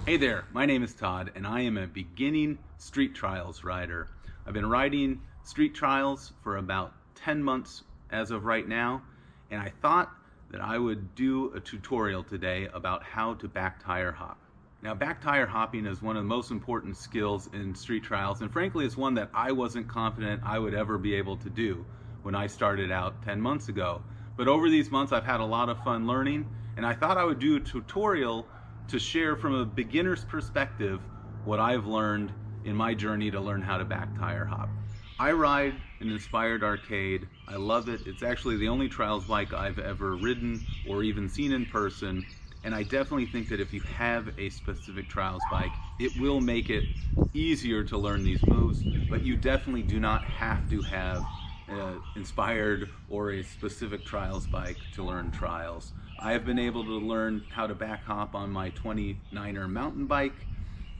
Hey there, my name is Todd and I am a beginning street trials rider. I've been riding street trials for about 10 months as of right now, and I thought that I would do a tutorial today about how to back tire hop. Now, back tire hopping is one of the most important skills in street trials, and frankly it's one that I wasn't confident I would ever be able to do when I started out 10 months ago. But over these months I've had a lot of fun learning, and I thought I would do a tutorial to share from a beginner's perspective what I've learned in my journey to learn how to back tire hop. I ride an Inspired Arcade. I love it. It's actually the only trials bike I've ever ridden or even seen in person, and I definitely think that if you have a specific trials bike, it will make it easier to learn these moves, but you definitely do not have to have Inspired or a specific trials bike to learn trials. I have been able to learn how to back hop on my 29er mountain bike,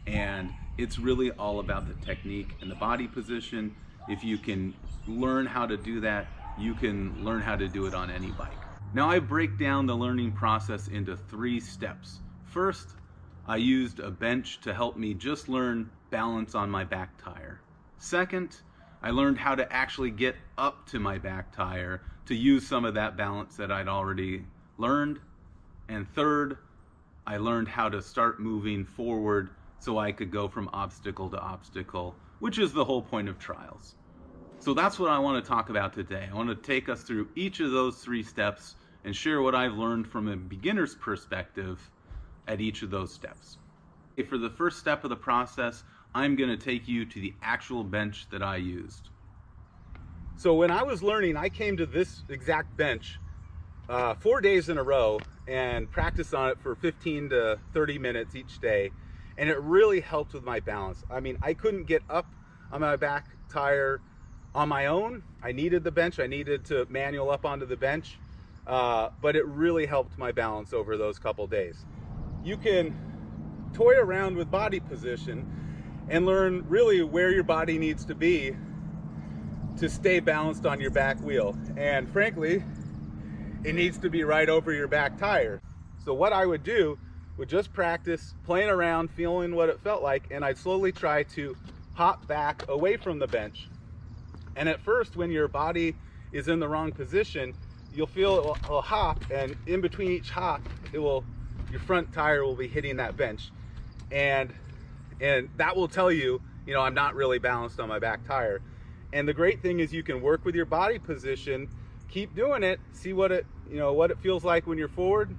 and it's really all about the technique and the body position. If you can learn how to do that, you can learn how to do it on any bike. Now, I break down the learning process into 3 steps. First, I used a bench to help me just learn balance on my back tire. Second, I learned how to actually get up to my back tire to use some of that balance that I'd already learned. And third, I learned how to start moving forward so I could go from obstacle to obstacle, which is the whole point of trials. So that's what I want to talk about today. I want to take us through each of those 3 steps and share what I've learned from a beginner's perspective at each of those steps. For the first step of the process, I'm going to take you to the actual bench that I used. So when I was learning, I came to this exact bench 4 days in a row and practiced on it for 15 to 30 minutes each day, and it really helped with my balance. I mean, I couldn't get up on my back tire on my own. I needed the bench. I needed to manual up onto the bench, but it really helped my balance over those couple days. You can toy around with body position and learn really where your body needs to be to stay balanced on your back wheel. And frankly, it needs to be right over your back tire. So what I would do would just practice playing around, feeling what it felt like, and I'd slowly try to hop back away from the bench. And at first, when your body is in the wrong position, you'll feel it will hop, and in between each hop, your front tire will be hitting that bench. And that will tell you, I'm not really balanced on my back tire. And the great thing is you can work with your body position, keep doing it, see what it feels like when you're forward,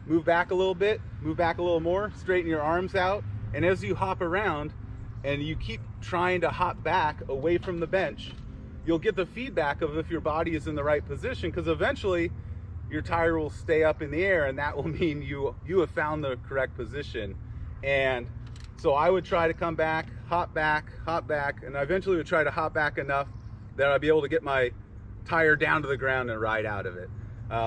move back a little bit, move back a little more, straighten your arms out. And as you hop around and you keep trying to hop back away from the bench, you'll get the feedback of if your body is in the right position, because eventually your tire will stay up in the air, and that will mean you have found the correct position. And so I would try to come back, and I eventually would try to hop back enough that I'd be able to get my tire down to the ground and ride out of it.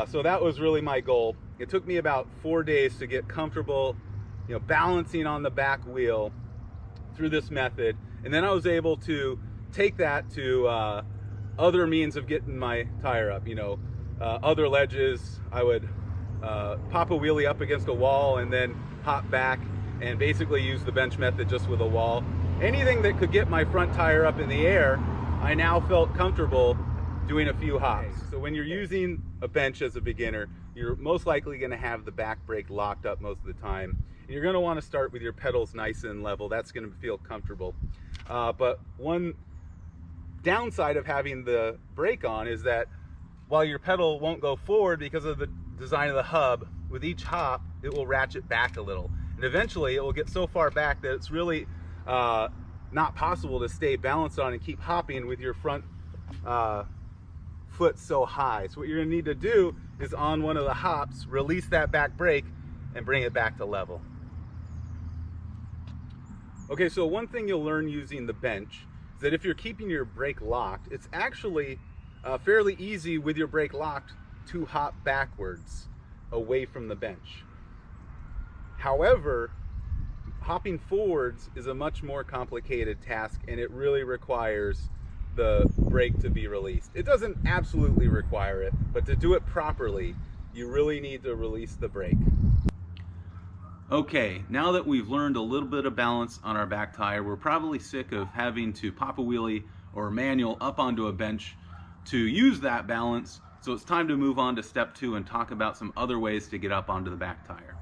So that was really my goal. It took me about 4 days to get comfortable, balancing on the back wheel through this method. And then I was able to take that to other means of getting my tire up, other ledges. I would pop a wheelie up against a wall and then hop back and basically use the bench method just with a wall. Anything that could get my front tire up in the air, I now felt comfortable doing a few hops. So when you're using a bench as a beginner, you're most likely going to have the back brake locked up most of the time. And you're going to want to start with your pedals nice and level. That's going to feel comfortable. But one downside of having the brake on is that while your pedal won't go forward because of the design of the hub, with each hop, it will ratchet back a little. And eventually it will get so far back that it's really not possible to stay balanced on and keep hopping with your front foot so high. So what you're gonna need to do is on one of the hops, release that back brake and bring it back to level. Okay, so one thing you'll learn using the bench is that if you're keeping your brake locked, it's actually fairly easy with your brake locked to hop backwards away from the bench. However, hopping forwards is a much more complicated task, and it really requires the brake to be released. It doesn't absolutely require it, but to do it properly, you really need to release the brake. Okay, now that we've learned a little bit of balance on our back tire, we're probably sick of having to pop a wheelie or manual up onto a bench to use that balance. So it's time to move on to step 2 and talk about some other ways to get up onto the back tire.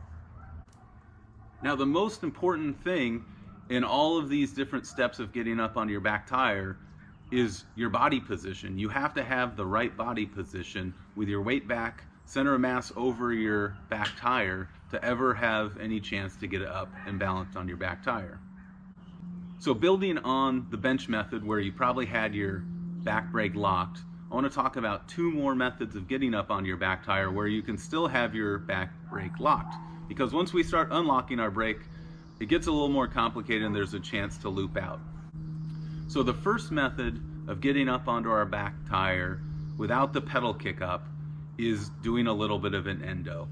Now, the most important thing in all of these different steps of getting up onto your back tire is your body position. You have to have the right body position with your weight back, center of mass over your back tire to ever have any chance to get it up and balanced on your back tire. So building on the bench method where you probably had your back brake locked, I want to talk about 2 more methods of getting up on your back tire where you can still have your back brake locked. Because once we start unlocking our brake, it gets a little more complicated and there's a chance to loop out. So the first method of getting up onto our back tire without the pedal kick up is doing a little bit of an endo.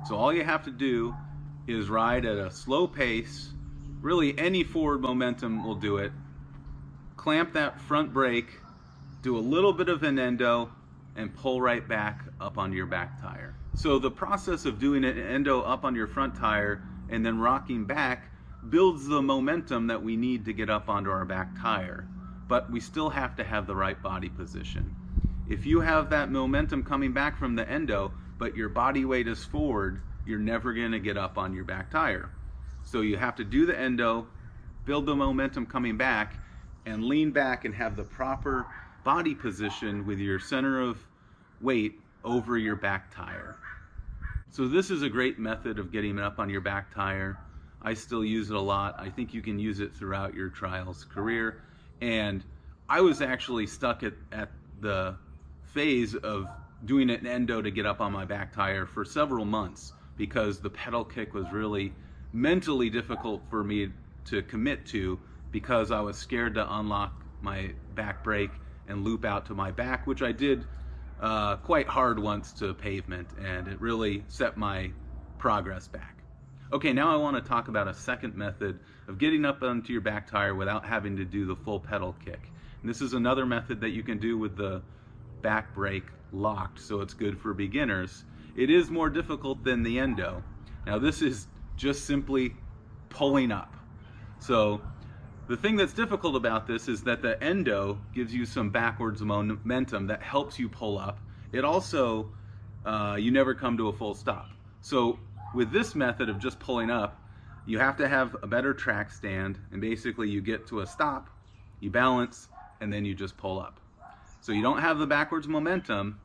So all you have to do is ride at a slow pace. Really, any forward momentum will do it. Clamp that front brake, do a little bit of an endo, and pull right back up onto your back tire. So the process of doing an endo up on your front tire and then rocking back builds the momentum that we need to get up onto our back tire. But we still have to have the right body position. If you have that momentum coming back from the endo, but your body weight is forward, you're never going to get up on your back tire. So you have to do the endo, build the momentum coming back, and lean back and have the proper body position with your center of weight over your back tire. So this is a great method of getting up on your back tire. I still use it a lot. I think you can use it throughout your trials career. And I was actually stuck at the phase of doing an endo to get up on my back tire for several months because the pedal kick was really mentally difficult for me to commit to because I was scared to unlock my back brake and loop out to my back, which I did quite hard once to pavement, and it really set my progress back. Okay, now I want to talk about a second method of getting up onto your back tire without having to do the full pedal kick. And this is another method that you can do with the back brake locked, so it's good for beginners. It is more difficult than the endo. Now this is just simply pulling up. So the thing that's difficult about this is that the endo gives you some backwards momentum that helps you pull up. It also, you never come to a full stop. So with this method of just pulling up, you have to have a better track stand, and basically you get to a stop, you balance, and then you just pull up. So you don't have the backwards momentum,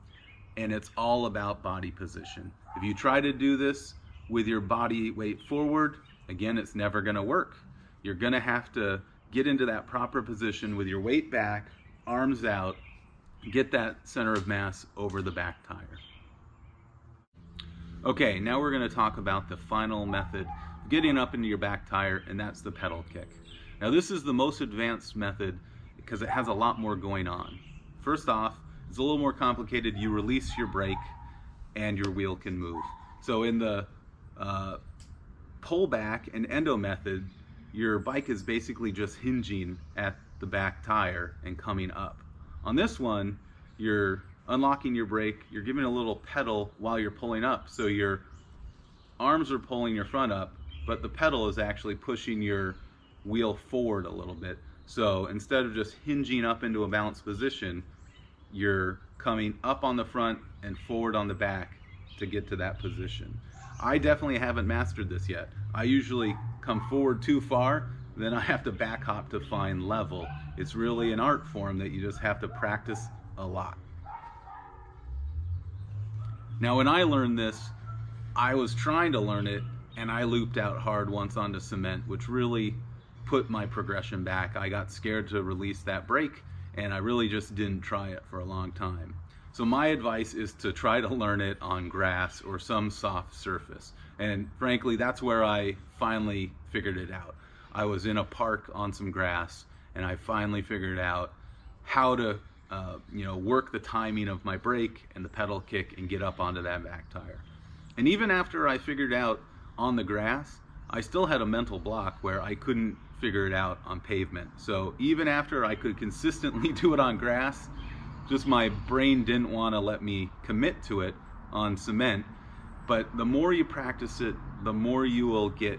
and it's all about body position. If you try to do this with your body weight forward, again, it's never gonna work. You're gonna have to get into that proper position with your weight back, arms out, get that center of mass over the back tire. Okay, now we're gonna talk about the final method of getting up into your back tire, and that's the pedal kick. Now this is the most advanced method because it has a lot more going on. First off, it's a little more complicated. You release your brake and your wheel can move. So in the pull back and endo method, your bike is basically just hinging at the back tire and coming up. On this one, you're unlocking your brake, you're giving a little pedal while you're pulling up. So your arms are pulling your front up, but the pedal is actually pushing your wheel forward a little bit. So instead of just hinging up into a balanced position, you're coming up on the front and forward on the back to get to that position. I definitely haven't mastered this yet. I usually come forward too far, then I have to back hop to find level. It's really an art form that you just have to practice a lot. Now when I learned this, I was trying to learn it and I looped out hard once onto cement, which really put my progression back. I got scared to release that brake and I really just didn't try it for a long time. So my advice is to try to learn it on grass or some soft surface. And frankly, that's where I finally figured it out. I was in a park on some grass and I finally figured out how to work the timing of my brake and the pedal kick and get up onto that back tire. And even after I figured out on the grass, I still had a mental block where I couldn't figure it out on pavement. So even after I could consistently do it on grass, just my brain didn't want to let me commit to it on cement. But the more you practice it, the more you will get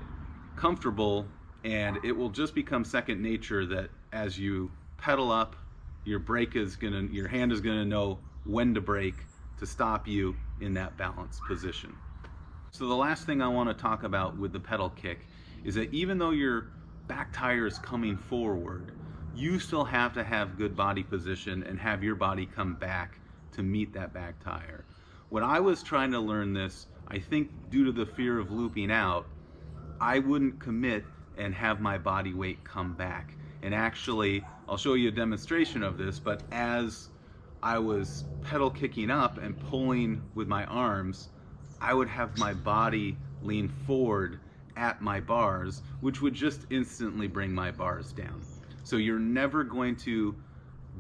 comfortable, and it will just become second nature that as you pedal up, your hand is gonna know when to brake to stop you in that balanced position. So the last thing I want to talk about with the pedal kick is that even though your back tire is coming forward, you still have to have good body position and have your body come back to meet that back tire. When I was trying to learn this, I think due to the fear of looping out, I wouldn't commit and have my body weight come back. And actually, I'll show you a demonstration of this, but as I was pedal kicking up and pulling with my arms, I would have my body lean forward at my bars, which would just instantly bring my bars down. So you're never going to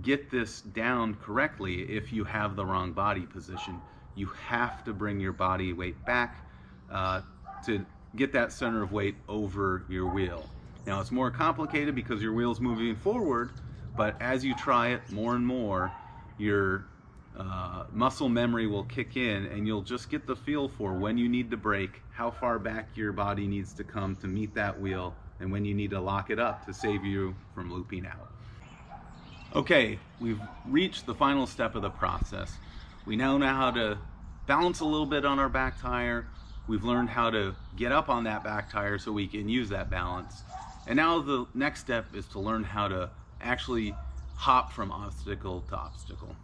get this down correctly if you have the wrong body position. You have to bring your body weight back to get that center of weight over your wheel. Now it's more complicated because your wheel's moving forward, but as you try it more and more, your muscle memory will kick in and you'll just get the feel for when you need to brake, how far back your body needs to come to meet that wheel, and when you need to lock it up to save you from looping out. Okay, we've reached the final step of the process. We now know how to balance a little bit on our back tire. We've learned how to get up on that back tire so we can use that balance. And now the next step is to learn how to actually hop from obstacle to obstacle.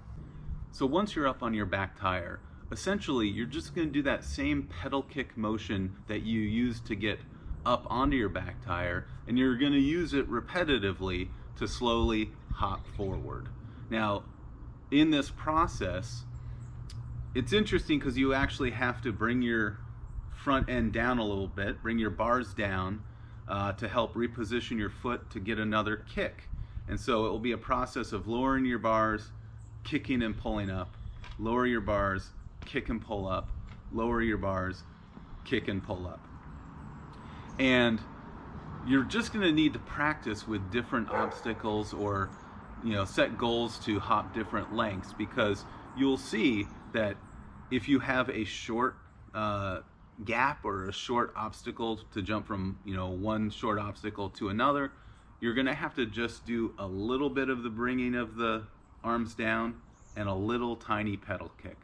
So once you're up on your back tire, essentially you're just going to do that same pedal kick motion that you used to get up onto your back tire, and you're going to use it repetitively to slowly hop forward. Now, in this process, it's interesting because you actually have to bring your front end down a little bit, bring your bars down to help reposition your foot to get another kick. And so it will be a process of lowering your bars, kicking and pulling up, lower your bars, kick and pull up, lower your bars, kick and pull up. And you're just going to need to practice with different obstacles, or set goals to hop different lengths, because you'll see that if you have a short gap or a short obstacle to jump from one short obstacle to another, you're going to have to just do a little bit of the bringing of the arms down and a little tiny pedal kick.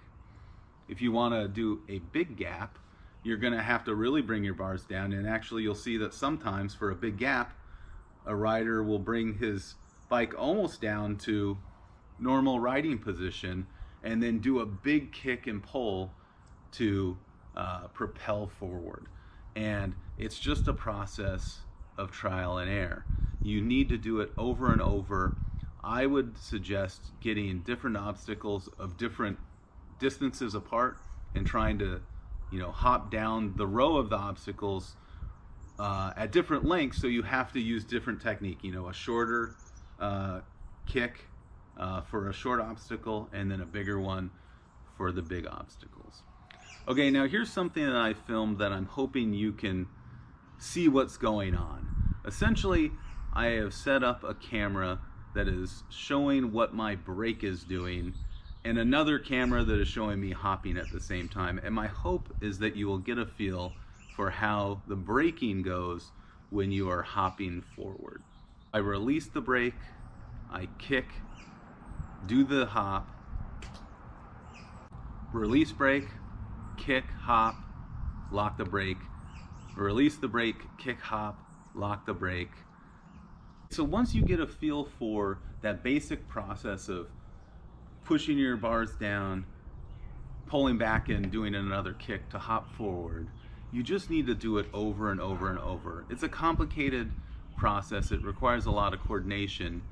If you want to do a big gap, you're going to have to really bring your bars down, and actually you'll see that sometimes for a big gap, a rider will bring his bike almost down to normal riding position and then do a big kick and pull to propel forward. And it's just a process of trial and error. You need to do it over and over. I would suggest getting different obstacles of different distances apart and trying to hop down the row of the obstacles at different lengths, so you have to use different technique. A shorter kick for a short obstacle, and then a bigger one for the big obstacles. Okay, now here's something that I filmed that I'm hoping you can see what's going on. Essentially, I have set up a camera that is showing what my brake is doing, and another camera that is showing me hopping at the same time. And my hope is that you will get a feel for how the braking goes when you are hopping forward. I release the brake, I kick, do the hop, release brake, kick, hop, lock the brake, release the brake, kick, hop, lock the brake. So once you get a feel for that basic process of pushing your bars down, pulling back and doing another kick to hop forward, you just need to do it over and over and over. It's a complicated process. It requires a lot of coordination,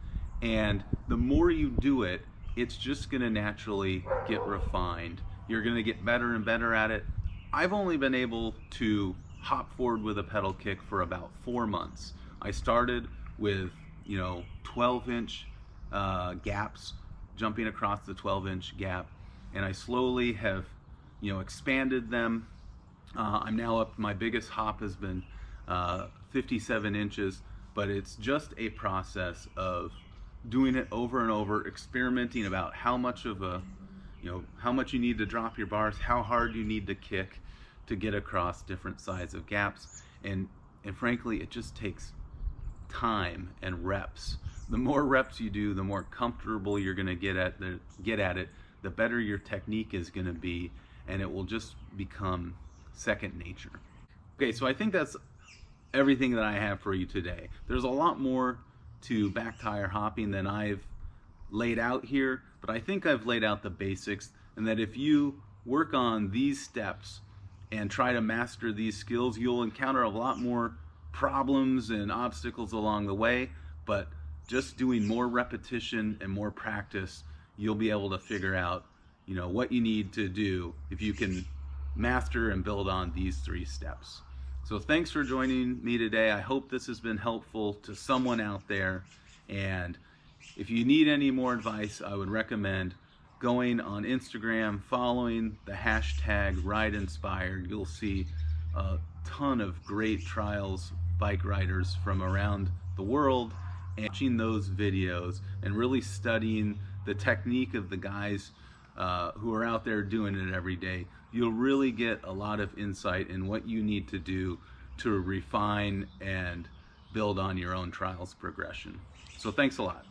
and the more you do it, it's just going to naturally get refined. You're going to get better and better at it. I've only been able to hop forward with a pedal kick for about 4 months. I started with 12-inch gaps, jumping across the 12-inch gap, and I slowly have expanded them. I'm now up, my biggest hop has been 57 inches, but it's just a process of doing it over and over, experimenting about how much of a how much you need to drop your bars, how hard you need to kick to get across different size of gaps. And frankly, it just takes time and reps. The more reps you do, the more comfortable you're going to get at it, the better your technique is going to be, and it will just become second nature. Okay, so I think that's everything that I have for you today. There's a lot more to back tire hopping than I've laid out here, but I think I've laid out the basics, and that if you work on these steps and try to master these skills, you'll encounter a lot more problems and obstacles along the way, but just doing more repetition and more practice, you'll be able to figure out, what you need to do if you can master and build on these 3 steps. So thanks for joining me today. I hope this has been helpful to someone out there, and if you need any more advice, I would recommend going on Instagram, following the hashtag RideInspired. You'll see a ton of great trials bike riders from around the world, and watching those videos and really studying the technique of the guys who are out there doing it every day. You'll really get a lot of insight in what you need to do to refine and build on your own trials progression. So thanks a lot.